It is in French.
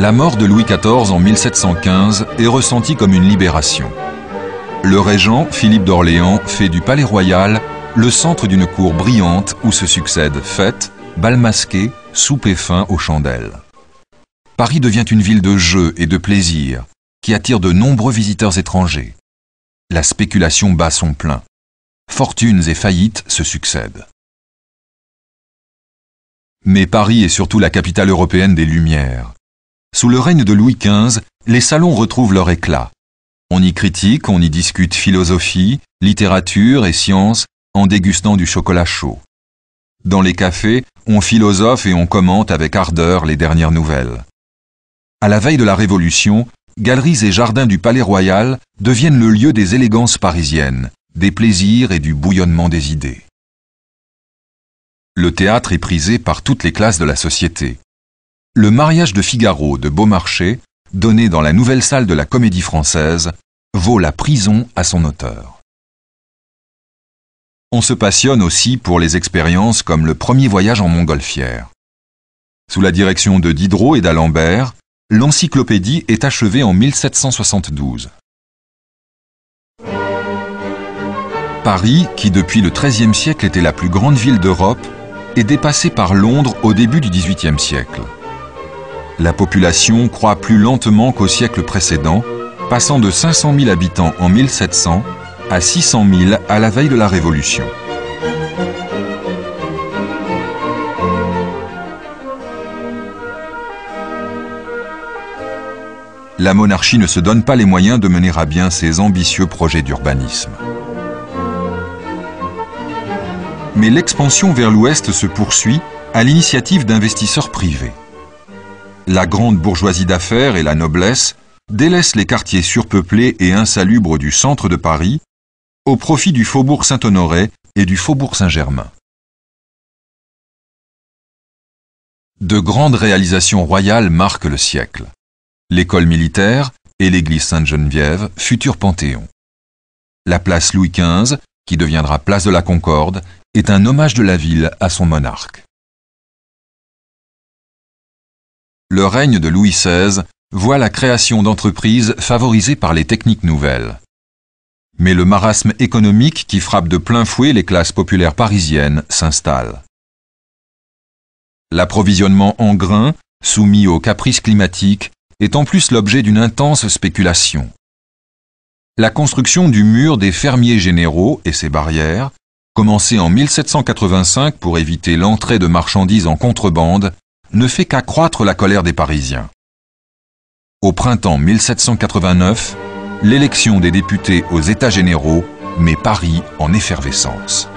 La mort de Louis XIV en 1715 est ressentie comme une libération. Le régent, Philippe d'Orléans, fait du Palais Royal le centre d'une cour brillante où se succèdent fêtes, bals masqués, soupers fins aux chandelles. Paris devient une ville de jeux et de plaisirs qui attire de nombreux visiteurs étrangers. La spéculation bat son plein. Fortunes et faillites se succèdent. Mais Paris est surtout la capitale européenne des Lumières. Sous le règne de Louis XV, les salons retrouvent leur éclat. On y critique, on y discute philosophie, littérature et sciences en dégustant du chocolat chaud. Dans les cafés, on philosophe et on commente avec ardeur les dernières nouvelles. À la veille de la Révolution, galeries et jardins du Palais Royal deviennent le lieu des élégances parisiennes, des plaisirs et du bouillonnement des idées. Le théâtre est prisé par toutes les classes de la société. Le mariage de Figaro de Beaumarchais, donné dans la nouvelle salle de la Comédie Française, vaut la prison à son auteur. On se passionne aussi pour les expériences comme le premier voyage en montgolfière. Sous la direction de Diderot et d'Alembert, l'encyclopédie est achevée en 1772. Paris, qui depuis le XIIIe siècle était la plus grande ville d'Europe, est dépassé par Londres au début du XVIIIe siècle. La population croît plus lentement qu'au siècle précédent, passant de 500 000 habitants en 1700 à 600 000 à la veille de la Révolution. La monarchie ne se donne pas les moyens de mener à bien ses ambitieux projets d'urbanisme. Mais l'expansion vers l'ouest se poursuit à l'initiative d'investisseurs privés. La grande bourgeoisie d'affaires et la noblesse délaissent les quartiers surpeuplés et insalubres du centre de Paris au profit du faubourg Saint-Honoré et du faubourg Saint-Germain. De grandes réalisations royales marquent le siècle. L'école militaire et l'église Sainte-Geneviève, futur Panthéon. La place Louis XV, qui deviendra place de la Concorde, est un hommage de la ville à son monarque. Le règne de Louis XVI voit la création d'entreprises favorisées par les techniques nouvelles. Mais le marasme économique qui frappe de plein fouet les classes populaires parisiennes s'installe. L'approvisionnement en grains, soumis aux caprices climatiques, est en plus l'objet d'une intense spéculation. La construction du mur des fermiers généraux et ses barrières, commencée en 1785 pour éviter l'entrée de marchandises en contrebande, ne fait qu'accroître la colère des Parisiens. Au printemps 1789, l'élection des députés aux États généraux met Paris en effervescence.